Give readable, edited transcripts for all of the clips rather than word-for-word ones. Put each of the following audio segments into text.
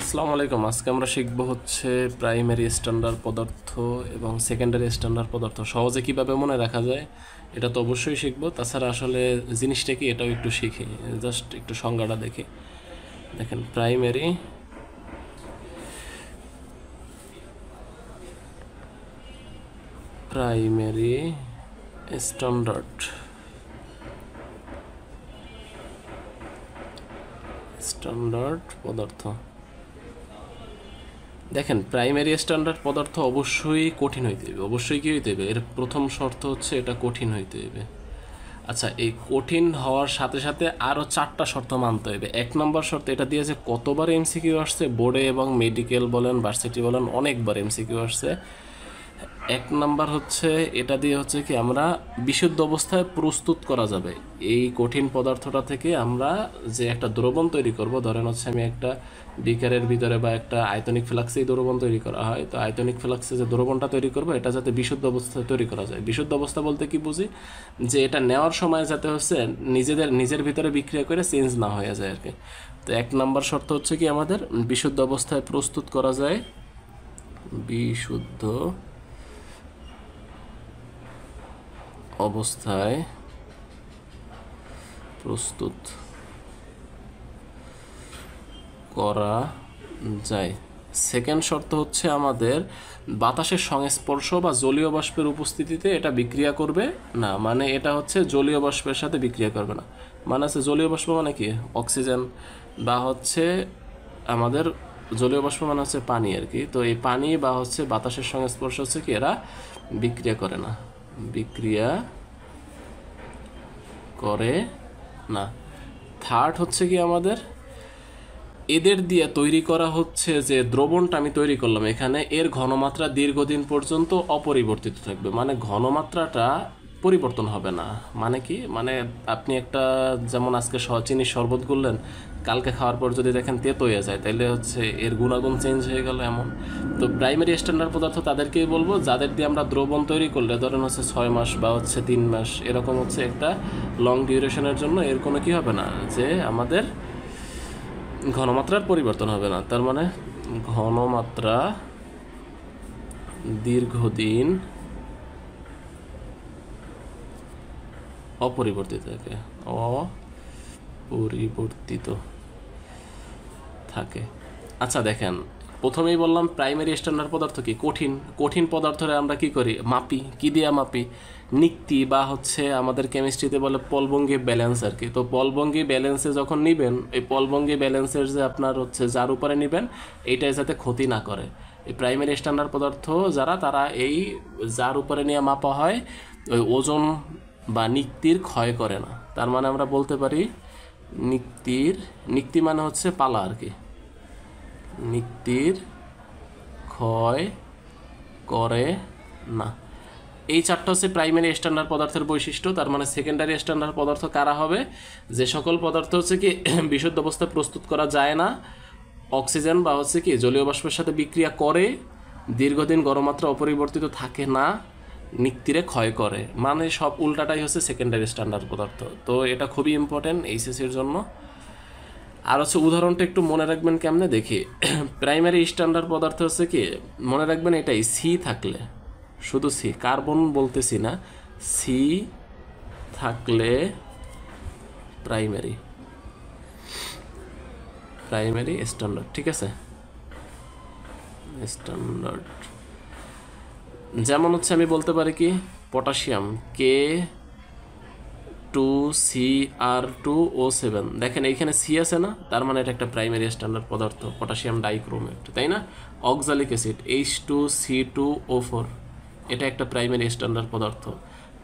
আসসালামু আলাইকুম। আজকে আমরা শিখব হচ্ছে প্রাইমারি স্ট্যান্ডার্ড পদার্থ এবং সেকেন্ডারি স্ট্যান্ডার্ড পদার্থ সহজে কিভাবে মনে রাখা যায় এটা তো অবশ্যই শিখব। তাছাড়া আসলে জিনিসটা কি এটাও একটু শিখি, জাস্ট একটু সংজ্ঞাটা দেখি। দেখেন প্রাইমারি স্ট্যান্ডার্ড পদার্থ। দেখেন প্রাইমারি স্ট্যান্ডার্ড পদার্থ অবশ্যই কঠিন হইতে হবে। অবশ্যই কি হইতে হবে, এর প্রথম শর্ত হচ্ছে এটা কঠিন হইতে হবে। আচ্ছা, এই কঠিন হওয়ার সাথে সাথে আরও 4টা শর্ত মানতে হবে। 1 নম্বর শর্ত, এটা দিয়ে যে কতবার এমসিকিউ আসছে বোর্ডে এবং মেডিকেল বলেন ভার্সিটি বলেন অনেকবার এমসিকিউ আসছে। 1 নাম্বার হচ্ছে এটা দিয়ে হচ্ছে কি আমরা বিশুদ্ধ অবস্থায় প্রস্তুত করা যাবে। এই কঠিন পদার্থটা থেকে আমরা যে একটা দ্রবণ তৈরি করব, ধরেন হচ্ছে আমি একটা বিকারের ভিতরে বা একটা আয়তনিক ফ্লাক্সে দ্রবণ তৈরি করা হয়, তো আয়তনিক ফ্লাক্সে যে দ্রবণটা তৈরি করব এটা যাতে বিশুদ্ধ অবস্থায় তৈরি করা যায়। বিশুদ্ধ অবস্থা বলতে কি বুঝি, যে এটা নেওয়ার সময় যাতে হচ্ছে নিজের ভিতরে বিক্রিয়া করে চেঞ্জ না হয়ে যায় আর কি। তো 1 নাম্বার শর্ত হচ্ছে কি আমাদের বিশুদ্ধ অবস্থায় প্রস্তুত করা যায়, বিশুদ্ধ অবস্থায় প্রস্তুত করা যায়। সেকেন্ড শর্ত হচ্ছে আমাদের বাতাসের সংস্পর্শ বা জলীয় বাষ্পের উপস্থিতিতে এটা বিক্রিয়া করবে না, মানে এটা হচ্ছে জলীয় বাষ্পের সাথে বিক্রিয়া করবে না। মানে হচ্ছে জলীয় বাষ্প মানে কি, অক্সিজেন বা হচ্ছে আমাদের জলীয় বাষ্প মানে হচ্ছে পানি আর কি। তো এই পানি বা হচ্ছে বাতাসের সংস্পর্শ হচ্ছে কি এরা বিক্রিয়া করে না, বিক্রিয়া করে না। থার্ড হচ্ছে কি আমাদের এদের দিয়ে তৈরি করা হচ্ছে যে দ্রবণটা আমি তৈরি করলাম এখানে, এর ঘনমাত্রা দীর্ঘদিন পর্যন্ত অপরিবর্তিত থাকবে, মানে ঘনমাত্রাটা পরিবর্তন হবে না। মানে কি, মানে আপনি একটা যেমন আজকে চিনির শরবত করলেন, কালকে খাওয়ার পর যদি দেখেন তেতো হয়ে যায় তাহলে হচ্ছে এর গুণাগুণ চেঞ্জ হয়ে গেল এমন। তো প্রাইমারি স্ট্যান্ডার্ড পদার্থ তাদেরকেই বলবো যাদের দিয়ে আমরা দ্রবণ তৈরি করলে ধরেন হচ্ছে 6 মাস বা হচ্ছে 3 মাস এরকম হচ্ছে একটা লং ডিউরেশনের জন্য এর কোনো কি হবে না, যে আমাদের ঘনমাত্রার পরিবর্তন হবে না। তার মানে ঘনমাত্রা দীর্ঘদিন অপরিবর্তিত থাকে, অপরিবর্তিত থাকে। আচ্ছা দেখেন, প্রথমেই বললাম প্রাইমারি স্ট্যান্ডার্ড পদার্থ কি কঠিন পদার্থরে আমরা কি করি, মাপি। কি দিয়া মাপি, নিক্তি বা হচ্ছে আমাদের কেমিস্ট্রিতে বলে পলবঙ্গি ব্যালেন্স আর কি। তো পলবঙ্গি ব্যালেন্সে যখন নিবেন, এই পলবঙ্গি ব্যালেন্সের যে আপনার হচ্ছে যার উপরে নিবেন এইটাই যাতে ক্ষতি না করে। এই প্রাইমারি স্ট্যান্ডার্ড পদার্থ যারা, তারা এই যার উপরে নিয়ে মাপা হয় ওই ওজন বা নিক্তির ক্ষয় করে না। তার মানে আমরা বলতে পারি নিক্তি মানে হচ্ছে পালা আর কি, নিক্তির ক্ষয় করে না। এই 4টা হচ্ছে প্রাইমারি স্ট্যান্ডার্ড পদার্থের বৈশিষ্ট্য। তার মানে সেকেন্ডারি স্ট্যান্ডার্ড পদার্থ কারা হবে, যে সকল পদার্থ হচ্ছে কি বিশুদ্ধ অবস্থায় প্রস্তুত করা যায় না, অক্সিজেন বা হচ্ছে কি জলীয় বাষ্পের সাথে বিক্রিয়া করে, দীর্ঘদিন গড়মাত্রা অপরিবর্তিত থাকে না, নিক্তিরে ক্ষয় করে, মানে সব উল্টাটাই হচ্ছে সেকেন্ডারি স্ট্যান্ডার্ড পদার্থ। তো এটা খুবই ইম্পর্টেন্ট এইচএসসির জন্য। আর হচ্ছে উদাহরণটা একটু মনে রাখবেন কেমনে দেখি। প্রাইমারি স্ট্যান্ডার্ড পদার্থ হচ্ছে কি মনে রাখবেন, এটাই সি থাকলে, শুধু সি, কার্বন বলতেছি না, সি থাকলে প্রাইমারি স্ট্যান্ডার্ড, ঠিক আছে। স্ট্যান্ডার্ড যেমন হচ্ছে আমি বলতে পারি কি পটাশিয়াম K2Cr2O7, দেখেন এইখানে সি আছে না, তার মানে এটা একটা প্রাইমারি স্ট্যান্ডার্ড পদার্থ, পটাশিয়াম ডাইক্রোমেট, তাই না। অক্সালিক অ্যাসিড H2C2O4, এটা একটা প্রাইমারি স্ট্যান্ডার্ড পদার্থ।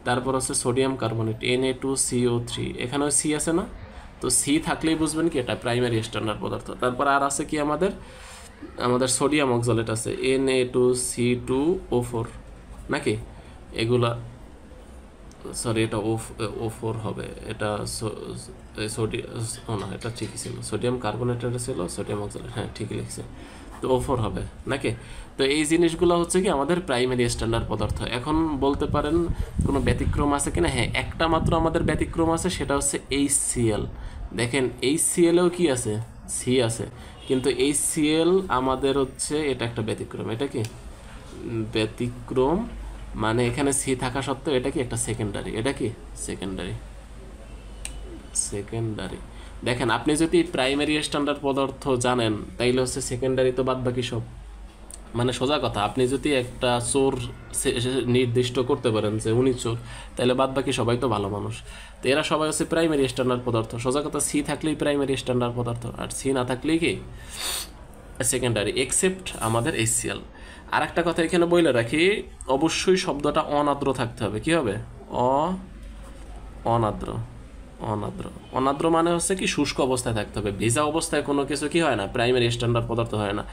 তারপর হচ্ছে সোডিয়াম কার্বনেট Na2CO3, এখানেও সি আছে না, তো সি থাকলেই বুঝবেন কি এটা প্রাইমারি স্ট্যান্ডার্ড পদার্থ। তারপর আর আছে কি আমাদের সোডিয়াম অক্সালেট আছে Na2C2O4 নাকি, এগুলা সরি এটা O4 হবে, এটা সোডিয়াম না, এটা ঠিকই ছিল, সোডিয়াম কার্বনেটেড ছিল, সোডিয়াম অক্সালেট, হ্যাঁ ঠিকই লিখছে, তো O4 হবে নাকি। তো এই জিনিসগুলো হচ্ছে কি আমাদের প্রাইমারি স্ট্যান্ডার্ড পদার্থ। এখন বলতে পারেন কোনো ব্যতিক্রম আছে কিনা, হ্যাঁ একটা মাত্র আমাদের ব্যতিক্রম আছে, সেটা হচ্ছে HCl। দেখেন HCl-এও কি আছে, সি আছে, কিন্তু এই সিএল আমাদের হচ্ছে এটা একটা ব্যতিক্রম। এটা কি ব্যতিক্রম, মানে এখানে সি থাকা সত্ত্বেও এটা কি একটা সেকেন্ডারি। এটা কি সেকেন্ডারি। সেকেন্ডারি দেখেন, আপনি যদি প্রাইমারি স্ট্যান্ডার্ড পদার্থ জানেন তাইলে হচ্ছে সেকেন্ডারি তো বাদ বাকি সব। মানে সোজা কথা, আপনি যদি একটা চোর নির্দিষ্ট করতে পারেন যে উনি চোর, তাহলে বাদ বাকি সবাই তো ভালো মানুষ। তো এরা সবাই হচ্ছে প্রাইমারি স্ট্যান্ডার্ড পদার্থ। সোজা কথা, সি থাকলেই প্রাইমারি স্ট্যান্ডার্ড পদার্থ, আর সি না থাকলেই কি সেকেন্ডারি, এক্সেপ্ট আমাদের HCl। আর একটা কথা এখানে বলে রাখি, অবশ্যই শব্দটা অনাদ্র থাকতে হবে। কি হবে? অনাদ্র। অনাদ্র অনাদ্র মানে হচ্ছে কি শুষ্ক অবস্থায় থাকতে হবে। ভেজা অবস্থায় কোনো কিছু কি হয় না, প্রাইমারি স্ট্যান্ডার্ড পদার্থ হয় না।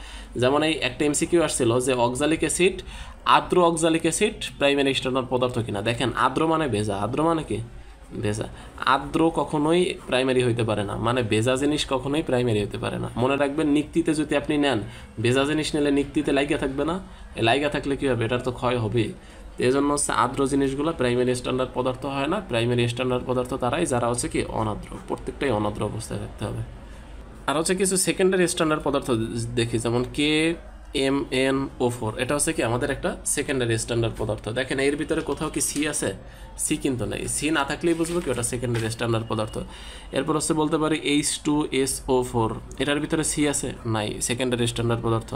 যেমন এই একটা MCQ আসছিল যে অক্সালিক অ্যাসিড, আর্দ্র অক্সালিক অ্যাসিড প্রাইমারি স্ট্যান্ডার্ড পদার্থ কিনা। দেখেন, আর্দ্র মানে ভেজা, আর্দ্র মানে কি ভেজা। আর্দ্র কখনোই প্রাইমারি হইতে পারে না, মানে ভেজা জিনিস কখনোই প্রাইমারি হতে পারে না। মনে রাখবেন, নিক্তিতে যদি আপনি নেন, ভেজা জিনিস নিলে নিক্তিতে লাইগা থাকবে না, লাইগা থাকলে কি হবে, এটার তো ক্ষয় হবে। এই জন্য হচ্ছে আর্দ্র জিনিসগুলো প্রাইমারি স্ট্যান্ডার্ড পদার্থ হয় না। প্রাইমারি স্ট্যান্ডার্ড পদার্থ তারাই যারা হচ্ছে কি অনাদ্র, প্রত্যেকটাই অনাদ্র অবস্থায় থাকতে হবে। আর হচ্ছে কিছু সেকেন্ডারি স্ট্যান্ডার্ড পদার্থ দেখি, যেমন KMnO4, এটা হচ্ছে কি আমাদের একটা সেকেন্ডারি স্ট্যান্ডার্ড পদার্থ। দেখেন, এর ভিতরে কোথাও কি সি আছে? সি কিন্তু নেই। সি না থাকলেই বুঝবো কি ওটা সেকেন্ডারি স্ট্যান্ডার্ড পদার্থ। এরপর হচ্ছে বলতে পারি H2SO4, এটার ভিতরে সি আছে? নাই, সেকেন্ডারি স্ট্যান্ডার্ড পদার্থ।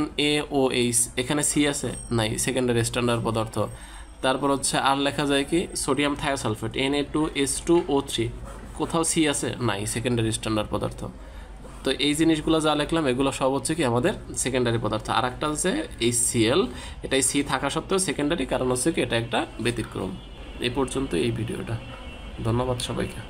NaOH, এখানে সি আছে? নাই, সেকেন্ডারি স্ট্যান্ডার্ড পদার্থ। তারপর হচ্ছে আর লেখা যায় কি সোডিয়াম থায়োসালফেট, Na2H2O3, কোথাও সি আছে? নাই, সেকেন্ডারি স্ট্যান্ডার্ড পদার্থ। তো এই জিনিসগুলো যা লিখলাম এগুলো সব হচ্ছে কি আমাদের সেকেন্ডারি পদার্থ। আর একটা হচ্ছে HCl, এটাই সি থাকা সত্ত্বেও সেকেন্ডারি, কারণ হচ্ছে কি এটা একটা ব্যতিক্রম। এই পর্যন্ত এই ভিডিওটা। ধন্যবাদ সবাইকে।